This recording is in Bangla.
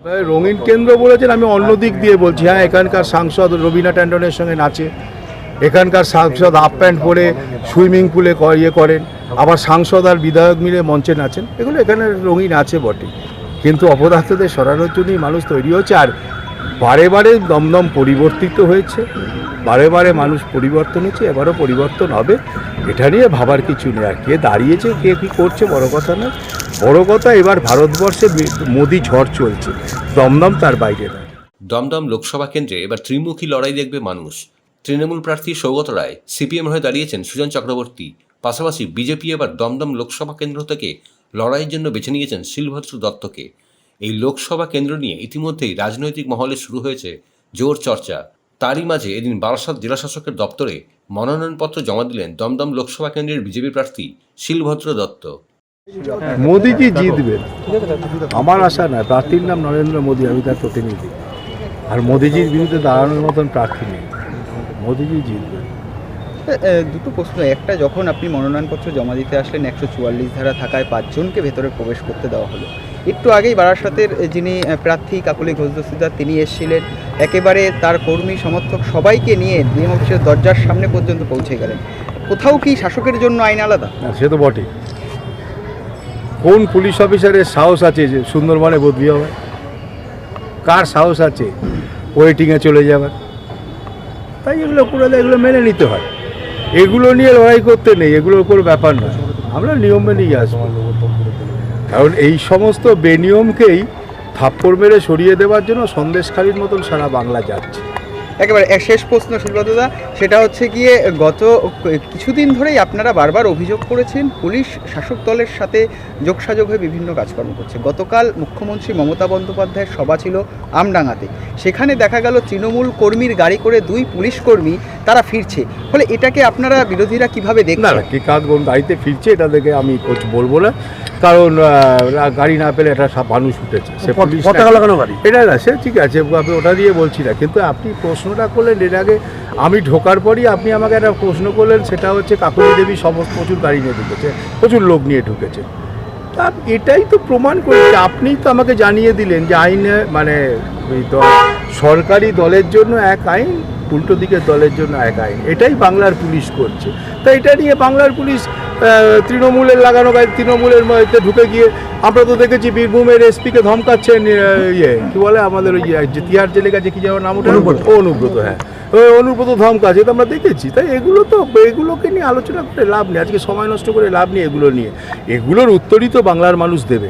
রঙিন কেন্দ্র বলেছেন, আমি অন্য দিক দিয়ে বলছি। হ্যাঁ, এখানকার সাংসদ রবিনা ট্যান্ডনের সঙ্গে নাচে, এখানকার সাংসদ হাফ প্যান্ট পরে সুইমিং পুলে করেন, আবার সাংসদ আর বিধায়ক মিলে মঞ্চে নাচেন। এগুলো এখানে রঙিন আছে বটে, কিন্তু অপদার্থদের সরানোর জন্যই মানুষ তৈরি হচ্ছে। আর বারে বারে দমদম পরিবর্তিত হয়েছে, বারে বারে মানুষ পরিবর্তন হচ্ছে, এবারও পরিবর্তন হবে। এটা নিয়ে ভাবার কিছু নেই। আর কে দাঁড়িয়েছে, কে কী করছে বড় কথা নয়। বড় কথা এবার ভারতবর্ষে মোদি ঝড় চলছে, দমদম তার বাইরে নয়। দমদম লোকসভা কেন্দ্রে এবার ত্রিমুখী লড়াই দেখবে মানুষ। তৃণমূল প্রার্থী সৌগত রায় সিপিএম হয়ে দাঁড়িয়েছেন সুজন চক্রবর্তী। পাশাপাশি বিজেপি এবার দমদম লোকসভা কেন্দ্র থেকে লড়াইয়ের জন্য বেছে নিয়েছেন শিলভদ্র দত্তকে। এই লোকসভা কেন্দ্র নিয়ে ইতিমধ্যেই রাজনৈতিক মহলে শুরু হয়েছে জোর চর্চা। তারই মাঝে এদিন বারাসাত জেলাশাসকের দপ্তরে মনোনয়নপত্র জমা দিলেন দমদম লোকসভা কেন্দ্রের বিজেপি প্রার্থী শিলভদ্র দত্ত। মোদিজি জিতবেন, আমার আশা নয়। প্রার্থীর নাম নরেন্দ্র মোদী, আমি তার প্রতিনিধি। আর মোদিজির বিরুদ্ধে দাঁড়ানোর মতন প্রার্থী নেই, মোদিজি জিতবেন। দুটো প্রশ্ন। একটা, যখন আপনি মনোনয়নপত্র জমা দিতে আসলেন 144 ধারা থাকায় 5 জনকে ভেতরে প্রবেশ করতে দেওয়া হলো। একটু আগেই বারাসাতের যিনি প্রার্থী কাকলি ঘোষ দস্তিদার, তিনি এসেছিলেন, একেবারে তার কর্মী সমর্থক সবাইকে নিয়ে ডিএম অফিসের দরজার সামনে পর্যন্ত পৌঁছে গেলেন। কোথাও কি শাসকের জন্য আইন আলাদা? সে তো বটে। কোন পুলিশ অফিসারের সাহস আছে যে সুন্দরবনে বদলি হবে? কার সাহস আছে ওয়েটিংয়ে চলে যাবার? তাই এগুলো পুরোটা এগুলো মেনে নিতে হয়, এগুলো নিয়ে লড়াই করতে নেই, এগুলোর কোনো ব্যাপার নয়। আমরা নিয়ম মেনেই আসবো, কারণ এই সমস্ত বেনিয়মকেই থাপ্পড় মেরে সরিয়ে দেওয়ার জন্য সন্দেশখালীর মতন সারা বাংলা যাচ্ছে। একেবারে শেষ প্রশ্ন শিলভদ্রদা, সেটা হচ্ছে গিয়ে গত কিছুদিন ধরেই আপনারা বারবার অভিযোগ করেছেন পুলিশ শাসক দলের সাথে যোগসাযোগ হয়ে বিভিন্ন কাজকর্ম করছে। গতকাল মুখ্যমন্ত্রী মমতা বন্দ্যোপাধ্যায়ের সভা ছিল আমডাঙ্গাতে, সেখানে দেখা গেল তৃণমূল কর্মীর গাড়ি করে 2 পুলিশ কর্মী তারা ফিরছে। ফলে এটাকে আপনারা বিরোধীরা কিভাবে দেখছেন? না, কে কাজ কোন গাড়িতে ফিরছে এটা দেখে আমি বলবো না, কারণ গাড়ি না পেলে একটা সব মানুষ উঠেছে, সে পতাকা লাগানো গাড়ি, এটা না, সে ঠিক আছে, আমি ওটা দিয়ে বলছি না। কিন্তু আপনি প্রশ্নটা করলেন এর আগে, আমি ঢোকার পরই আপনি আমাকে একটা প্রশ্ন করলেন, সেটা হচ্ছে কাকলি দেবী সমস্ত প্রচুর গাড়ি নিয়ে ঢুকেছে, প্রচুর লোক নিয়ে ঢুকেছে। তা এটাই তো প্রমাণ করেছে, আপনিই তো আমাকে জানিয়ে দিলেন যে আইনে মানে সরকারি দলের জন্য এক আইন, উল্টো দিকের দলের জন্য এক আইন। এটাই বাংলার পুলিশ করছে। তা এটা নিয়ে বাংলার পুলিশ তৃণমূলের লাগানো গাড়ি, তৃণমূলের মধ্যে ঢুকে গিয়ে আমরা তো দেখেছি বীরভূমের এসপিকে ধমকাচ্ছেন, কী বলে আমাদের ওই যে তিহার জেলের কাছে কী যাওয়ার নাম, ওটা অনুব্রত, হ্যাঁ ওই অনুব্রত ধমকাচ্ছে, তো আমরা দেখেছি। তাই এগুলোকে নিয়ে আলোচনা করে লাভ নেই, আজকে সময় নষ্ট করে লাভ নেই এগুলো নিয়ে। এগুলোর উত্তরই তো বাংলার মানুষ দেবে।